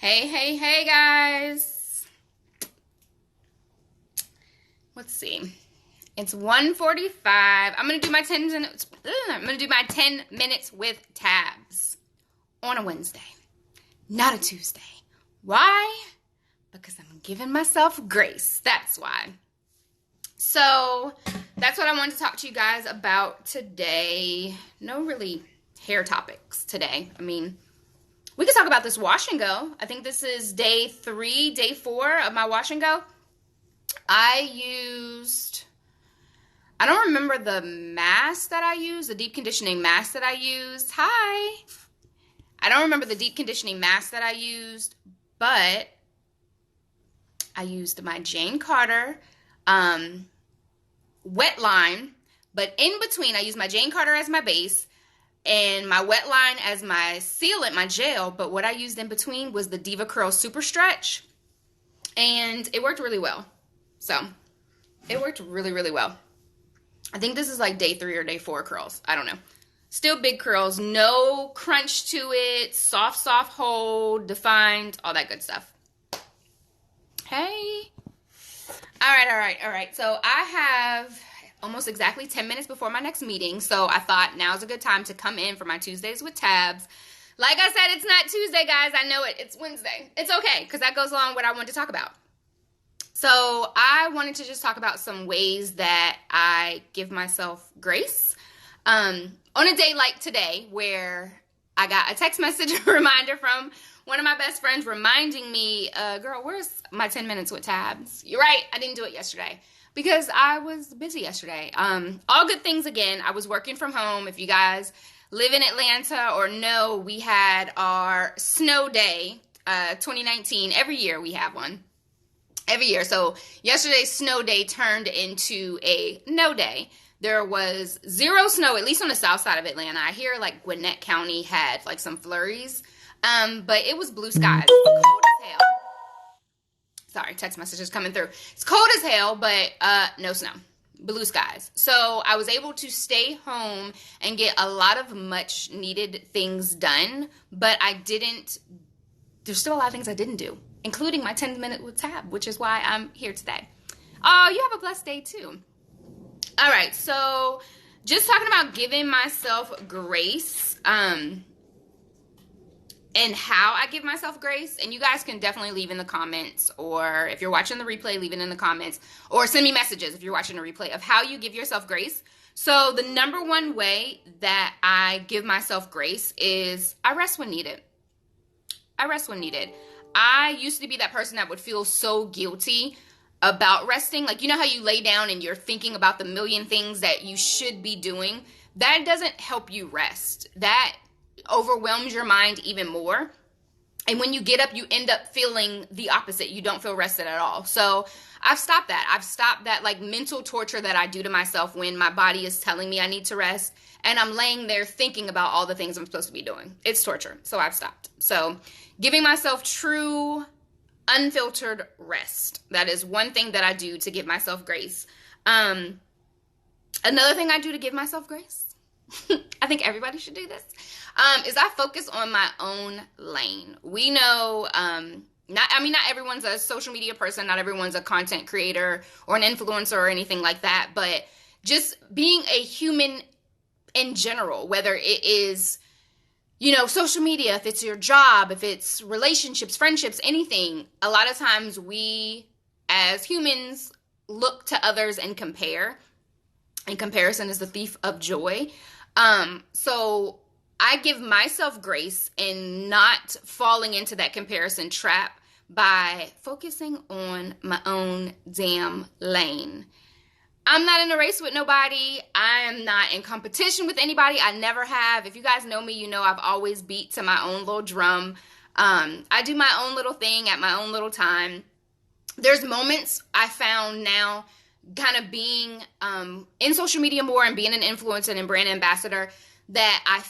Hey, guys. Let's see. It's 1:45. I'm going to do my 10 minutes. I'm going to do my 10 minutes with tabs on a Wednesday, not a Tuesday. Why? Because I'm giving myself grace. That's why. So, that's what I wanted to talk to you guys about today. No really hair topics today. We could talk about this wash and go. I think this is day 4 of my wash and go. I don't remember the mask that I used, the deep conditioning mask that I used. Hi. I don't remember the deep conditioning mask that I used, but I used my Jane Carter wet line, but in between I used my Jane Carter as my base and my wet line as my sealant, my gel, but what I used in between was the Diva Curl Super Stretch, and it worked really well. So, it worked really, really well. I think this is like day 3 or day 4 curls. I don't know. Still big curls, no crunch to it, soft hold, defined, all that good stuff. Hey. All right. So, I have almost exactly 10 minutes before my next meeting, so I thought now's a good time to come in for my Tuesdays with tabs. Like I said, it's not Tuesday, guys. I know it. It's Wednesday. It's okay, because that goes along with what I wanted to talk about. So I wanted to just talk about some ways that I give myself grace. On a day like today, where I got a text message reminder from one of my best friends reminding me, girl, where's my 10 minutes with tabs? You're right, I didn't do it yesterday because I was busy yesterday. All good things again. I was working from home. If you guys live in Atlanta or know, we had our snow day, 2019. Every year we have one. Every year. So yesterday's snow day turned into a no day. There was zero snow, at least on the south side of Atlanta. I hear like Gwinnett County had like some flurries, but it was blue skies. Cold as hell. Sorry, text messages coming through. It's cold as hell, but no snow. Blue skies. So I was able to stay home and get a lot of much needed things done, but there's still a lot of things I didn't do, including my 10-minute with tab, which is why I'm here today. Oh, you have a blessed day too. All right, so just talking about giving myself grace, and how I give myself grace, and you guys can definitely leave in the comments, or if you're watching the replay, leave it in the comments, or send me messages if you're watching a replay of how you give yourself grace. So the number one way that I give myself grace is I rest when needed. I used to be that person that would feel so guilty about resting. Like, you know how you lay down and you're thinking about the million things that you should be doing? That doesn't help you rest. That overwhelms your mind even more. And when you get up, you end up feeling the opposite. You don't feel rested at all. So I've stopped that. I've stopped that like mental torture that I do to myself when my body is telling me I need to rest and I'm laying there thinking about all the things I'm supposed to be doing. It's torture. So I've stopped. So giving myself true, unfiltered rest. That is one thing that I do to give myself grace. Another thing I do to give myself grace, I think everybody should do this, is I focus on my own lane. We know, not everyone's a social media person, not everyone's a content creator or an influencer or anything like that, but just being a human in general, whether it is, social media, if it's your job, if it's relationships, friendships, anything, a lot of times we as humans look to others and compare, and comparison is the thief of joy. So I give myself grace in not falling into that comparison trap by focusing on my own damn lane. I'm not in a race with nobody. I am not in competition with anybody. I never have. If you guys know me, you know I've always beat to my own little drum. I do my own little thing at my own little time. There's moments I found now kind of being in social media more and being an influencer and brand ambassador that I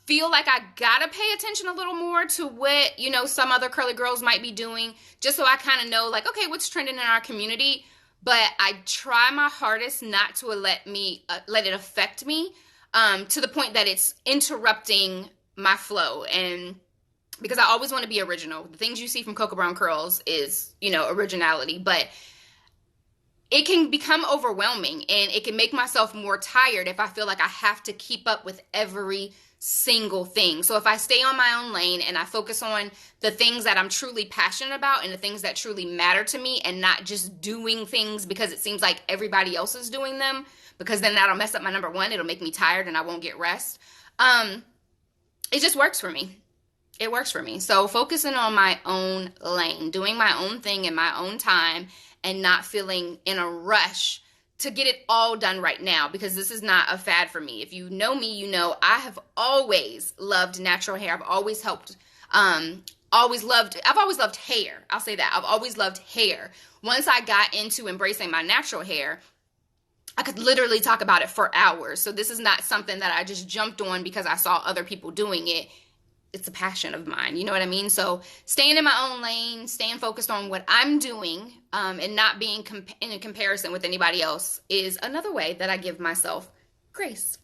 feel like I gotta pay attention a little more to what, some other curly girls might be doing, just so I kind of know, like, okay, what's trending in our community. But I try my hardest not to let it affect me to the point that it's interrupting my flow. And because I always want to be original. The things you see from Cocoa Brown Curls is, originality, but it can become overwhelming and it can make myself more tired if I feel like I have to keep up with every single thing. So if I stay on my own lane and I focus on the things that I'm truly passionate about and the things that truly matter to me, and not just doing things because it seems like everybody else is doing them, because then that'll mess up my number one. It'll make me tired and I won't get rest. It just works for me. It works for me. So focusing on my own lane, doing my own thing in my own time, and not feeling in a rush to get it all done right now, because this is not a fad for me. If you know me, you know I have always loved natural hair. I've always I've always loved hair. I'll say that. I've always loved hair. Once I got into embracing my natural hair, I could literally talk about it for hours. So this is not something that I just jumped on because I saw other people doing it. It's a passion of mine. You know what I mean? So staying in my own lane, staying focused on what I'm doing, and not being in a comparison with anybody else is another way that I give myself grace.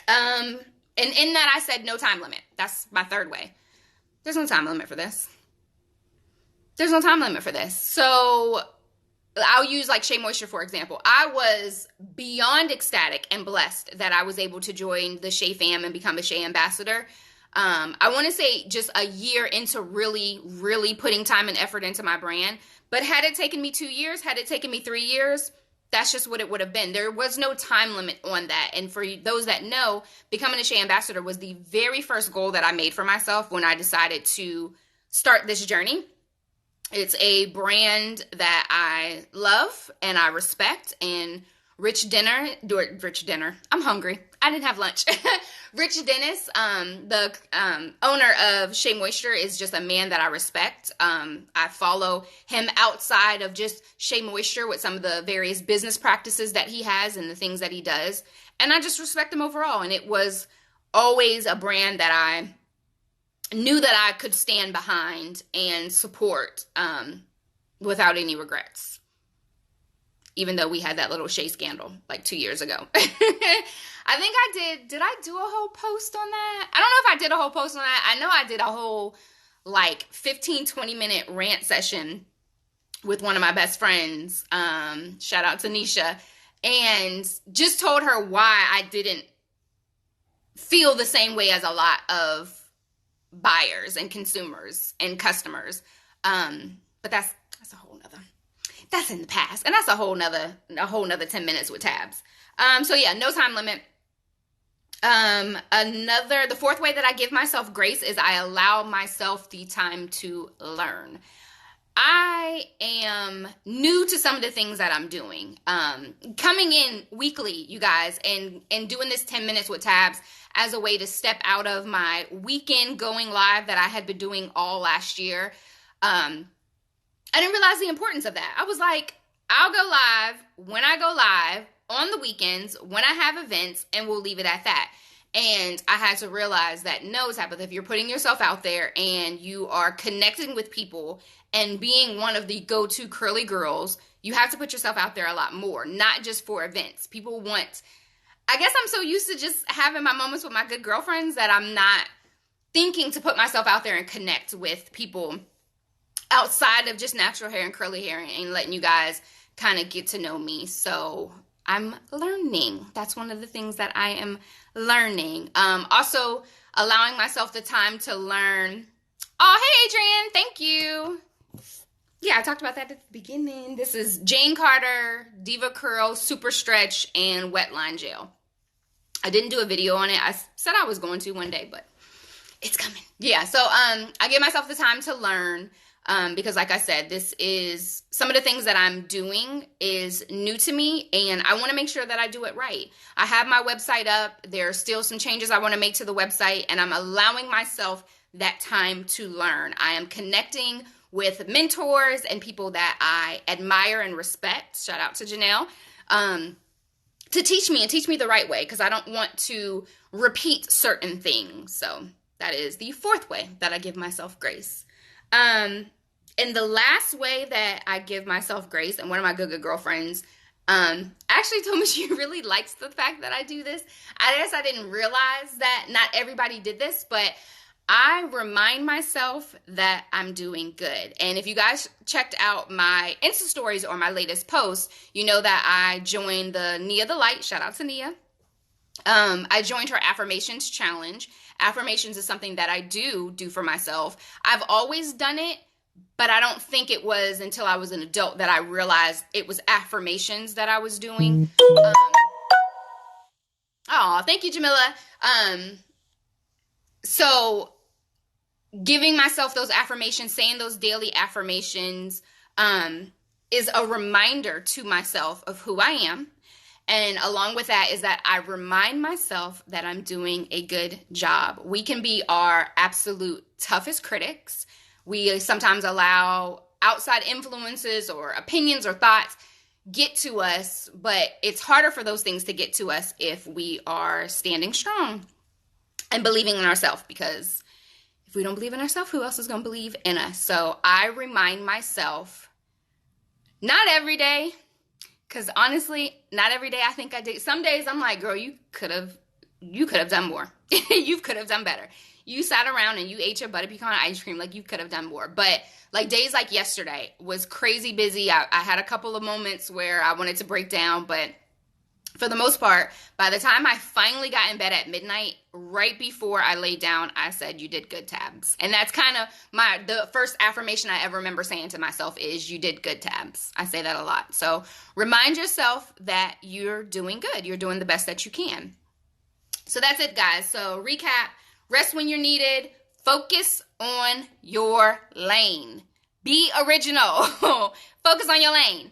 And in that I said no time limit. That's my third way. There's no time limit for this. There's no time limit for this. So I'll use like Shea Moisture, for example. I was beyond ecstatic and blessed that I was able to join the Shea fam and become a Shea ambassador. I want to say just a year into really, really putting time and effort into my brand. But had it taken me 2 years, had it taken me 3 years, that's just what it would have been. There was no time limit on that. And for those that know, becoming a Shea ambassador was the very first goal that I made for myself when I decided to start this journey. It's a brand that I love and I respect, and Rich Dinner, I'm hungry. I didn't have lunch. Rich Dennis, the owner of Shea Moisture, is just a man that I respect. I follow him outside of just Shea Moisture with some of the various business practices that he has and the things that he does. And I just respect him overall. And it was always a brand that I knew that I could stand behind and support without any regrets. Even though we had that little Shea scandal like 2 years ago. I think did I do a whole post on that? I don't know if I did a whole post on that. I know I did a whole like 15-20 minute rant session with one of my best friends. Shout out to Nisha. And just told her why I didn't feel the same way as a lot of buyers and consumers and customers. But that's a whole nother. That's in the past. And that's a whole nother 10 minutes with tabs. So yeah, no time limit. The fourth way that I give myself grace is I allow myself the time to learn. I am new to some of the things that I'm doing. Coming in weekly, you guys, and doing this 10 minutes with tabs as a way to step out of my weekend going live that I had been doing all last year. I didn't realize the importance of that. I was like, I'll go live when I go live on the weekends, when I have events, and we'll leave it at that. And I had to realize that no, Tabitha, if you're putting yourself out there and you are connecting with people and being one of the go-to curly girls, you have to put yourself out there a lot more, not just for events. People want, I guess I'm so used to just having my moments with my good girlfriends that I'm not thinking to put myself out there and connect with people outside of just natural hair and curly hair and letting you guys kind of get to know me. So I'm learning. That's one of the things that I am learning. Also allowing myself the time to learn. Oh, hey, Adrian. Thank you. Yeah, I talked about that at the beginning. This is Jane Carter, Diva Curl, Super Stretch, and Wet Line Gel. I didn't do a video on it. I said I was going to one day, but it's coming. Yeah, so I give myself the time to learn. Because like I said, this is some of the things that I'm doing is new to me, and I want to make sure that I do it right. I have my website up. There are still some changes I want to make to the website, and I'm allowing myself that time to learn. I am connecting with mentors and people that I admire and respect. Shout out to Janelle. To teach me and teach me the right way, because I don't want to repeat certain things. So that is the fourth way that I give myself grace. And the last way that I give myself grace, and one of my good girlfriends actually told me she really likes the fact that I do this. I guess I didn't realize that not everybody did this, but I remind myself that I'm doing good. And if you guys checked out my Insta stories or my latest post, you know that I joined the Nia the Light. Shout out to Nia. I joined her affirmations challenge. Affirmations is something that I do for myself. I've always done it, but I don't think it was until I was an adult that I realized it was affirmations that I was doing. Thank you, Jamila. So giving myself those affirmations, saying those daily affirmations, is a reminder to myself of who I am. And along with that is that I remind myself that I'm doing a good job. We can be our absolute toughest critics. We sometimes allow outside influences or opinions or thoughts get to us, but it's harder for those things to get to us if we are standing strong and believing in ourselves, because if we don't believe in ourselves, who else is going to believe in us? So I remind myself, not every day, because honestly, not every day I think I did. Some days I'm like, girl, you could have done more. You could have done better. You sat around and you ate your butter pecan ice cream, like you could have done more. But like days like yesterday was crazy busy. I had a couple of moments where I wanted to break down, but for the most part, by the time I finally got in bed at midnight, right before I laid down, I said, you did good, Tabs. And that's kind of the first affirmation I ever remember saying to myself is, you did good, Tabs. I say that a lot. So remind yourself that you're doing good. You're doing the best that you can. So that's it, guys. So recap, rest when you're needed. Focus on your lane. Be original. Focus on your lane.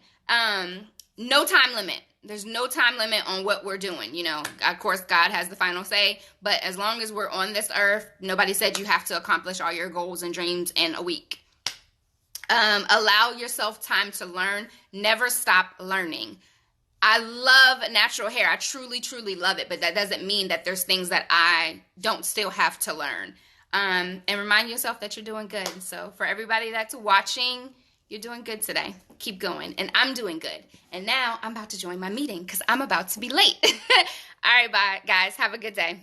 No time limit. There's no time limit on what we're doing. You know, of course, God has the final say, but as long as we're on this earth, nobody said you have to accomplish all your goals and dreams in a week. Allow yourself time to learn. Never stop learning. I love natural hair. I truly, truly love it, but that doesn't mean that there's things that I don't still have to learn. And remind yourself that you're doing good. So for everybody that's watching, you're doing good today. Keep going. And I'm doing good. And now I'm about to join my meeting because I'm about to be late. All right, bye, guys. Have a good day.